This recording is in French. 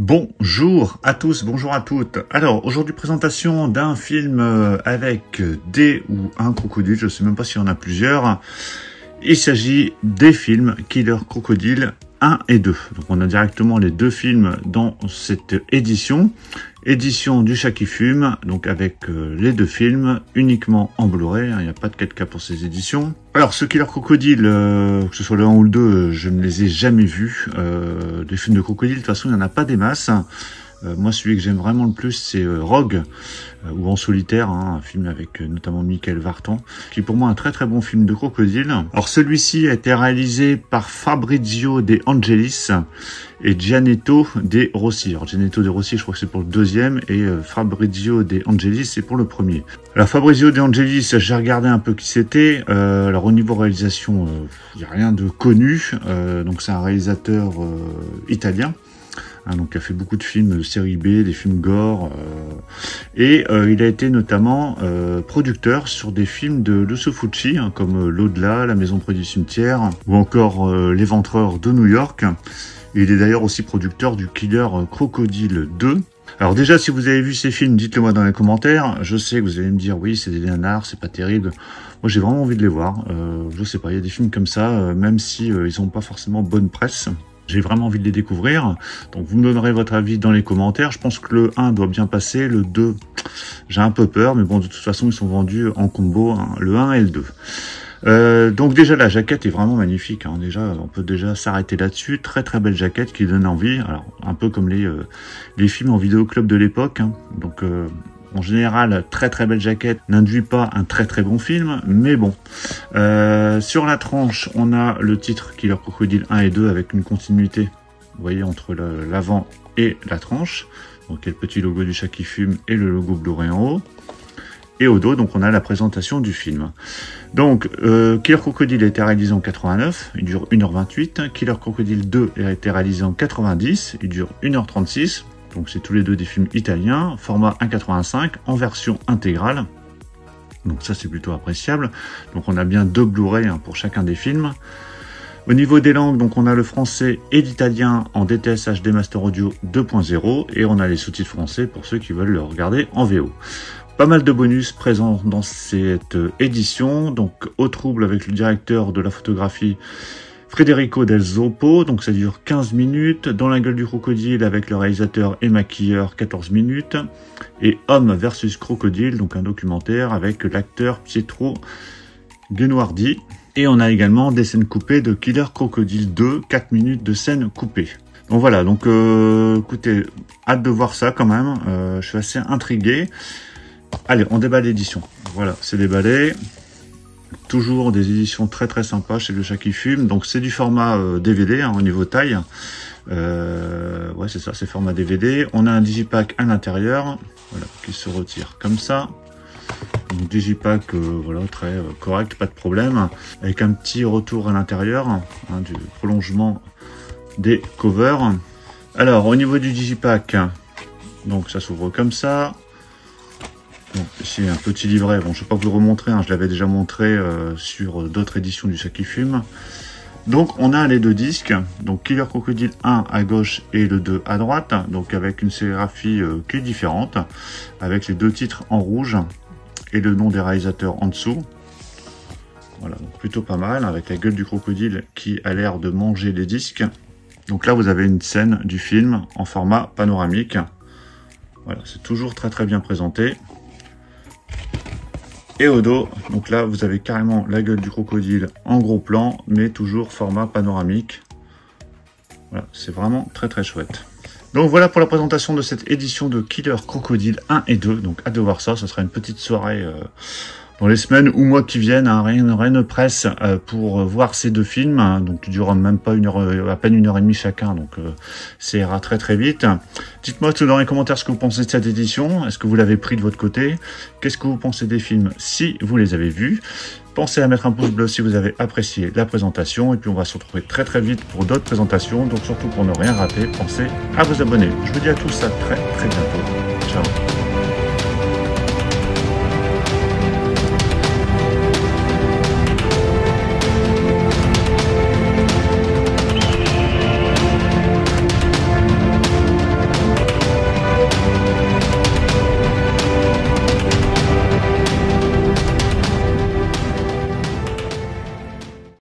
Bonjour à tous, bonjour à toutes. Alors, aujourd'hui, présentation d'un film avec des ou un crocodile, je ne sais même pas s'il y en a plusieurs. Il s'agit des films Killer Crocodile 1 et 2. Donc, on a directement les deux films dans cette édition. Édition du Chat qui fume, donc avec les deux films, uniquement en Blu-ray, il n'y a pas de 4K pour ces éditions. Alors, ce Killer Crocodile, que ce soit le 1 ou le 2, je ne les ai jamais vus. Des films de crocodile, de toute façon, il n'y en a pas des masses. Moi, celui que j'aime vraiment le plus, c'est Rogue, ou En solitaire, un film avec notamment Michael Vartan, qui est pour moi un très très bon film de crocodile. Alors, celui-ci a été réalisé par Fabrizio De Angelis et Gianetto De Rossi. Alors, Gianetto De Rossi, je crois que c'est pour le deuxième, et Fabrizio De Angelis, c'est pour le premier. Alors, Fabrizio De Angelis, j'ai regardé un peu qui c'était. Alors, au niveau réalisation, il n'y a rien de connu. Donc, c'est un réalisateur italien. Donc il a fait beaucoup de films de série B, des films gore, et il a été notamment producteur sur des films de Lucio Fulci, comme L'Au-delà, La maison près du cimetière, ou encore L'Éventreur de New York. Et il est d'ailleurs aussi producteur du Killer Crocodile 2. Alors déjà, si vous avez vu ces films, dites-le moi dans les commentaires. Je sais que vous allez me dire, oui, c'est des nanars, c'est pas terrible. Moi, j'ai vraiment envie de les voir. Je sais pas, il y a des films comme ça, même si ils n'ont pas forcément bonne presse. J'ai vraiment envie de les découvrir, donc vous me donnerez votre avis dans les commentaires. Je pense que le 1 doit bien passer, le 2, j'ai un peu peur, mais bon, de toute façon, ils sont vendus en combo, le 1 et le 2. Donc déjà, la jaquette est vraiment magnifique. Déjà, on peut déjà s'arrêter là-dessus. Très très belle jaquette qui donne envie. Alors, un peu comme les films en vidéoclub de l'époque. Donc, en général, très très belle jaquette n'induit pas un très très bon film, mais bon. Sur la tranche, on a le titre Killer Crocodile 1 et 2 avec une continuité, vous voyez, entre l'avant et la tranche. Donc, il y a le petit logo du Chat qui fume et le logo Blu-ray en haut. Et au dos, donc on a la présentation du film. Donc, Killer Crocodile a été réalisé en 89, il dure 1h28. Killer Crocodile 2 a été réalisé en 90, il dure 1h36. Donc c'est tous les deux des films italiens, format 1,85 en version intégrale. Donc ça c'est plutôt appréciable. Donc on a bien deux Blu-ray pour chacun des films. Au niveau des langues, donc on a le français et l'italien en DTS HD Master Audio 2.0 et on a les sous-titres français pour ceux qui veulent le regarder en VO. Pas mal de bonus présents dans cette édition. Donc au trouble avec le directeur de la photographie Federico Del Zoppo, donc ça dure 15 minutes. Dans la gueule du crocodile avec le réalisateur et maquilleur, 14 minutes. Et Homme versus Crocodile, donc un documentaire avec l'acteur Pietro Genuardi. Et on a également des scènes coupées de Killer Crocodile 2, 4 minutes de scènes coupées. Donc voilà, donc écoutez, hâte de voir ça quand même. Je suis assez intrigué. Allez, on déballe l'édition. Voilà, c'est déballé. Toujours des éditions très très sympas chez le Chat qui fume. Donc c'est du format DVD au niveau taille. Ouais, c'est ça, c'est format DVD. On a un digipack à l'intérieur, voilà, qui se retire comme ça. Donc digipack, voilà, très correct, pas de problème. Avec un petit retour à l'intérieur, du prolongement des covers. Alors au niveau du digipack, donc ça s'ouvre comme ça. Donc, ici un petit livret, bon je ne vais pas vous le remontrer, je l'avais déjà montré sur d'autres éditions du Chat qui fume. Donc on a les deux disques, donc Killer Crocodile 1 à gauche et le 2 à droite, donc avec une sérigraphie qui est différente, avec les deux titres en rouge et le nom des réalisateurs en dessous. Voilà, donc plutôt pas mal, avec la gueule du crocodile qui a l'air de manger les disques. Donc là vous avez une scène du film en format panoramique. Voilà, c'est toujours très très bien présenté. Et au dos, donc là vous avez carrément la gueule du crocodile en gros plan, mais toujours format panoramique. Voilà, c'est vraiment très très chouette. Donc voilà pour la présentation de cette édition de Killer Crocodile 1 et 2. Donc hâte de voir ça, ce sera une petite soirée dans les semaines ou mois qui viennent, rien ne presse pour voir ces deux films, donc qui durent même pas à peine 1h30 chacun, donc ça ira très très vite. Dites-moi tout dans les commentaires ce que vous pensez de cette édition, est-ce que vous l'avez pris de votre côté, qu'est-ce que vous pensez des films si vous les avez vus. Pensez à mettre un pouce bleu si vous avez apprécié la présentation, et puis on va se retrouver très très vite pour d'autres présentations, donc surtout pour ne rien rater, pensez à vous abonner. Je vous dis à tous à très très bientôt, ciao.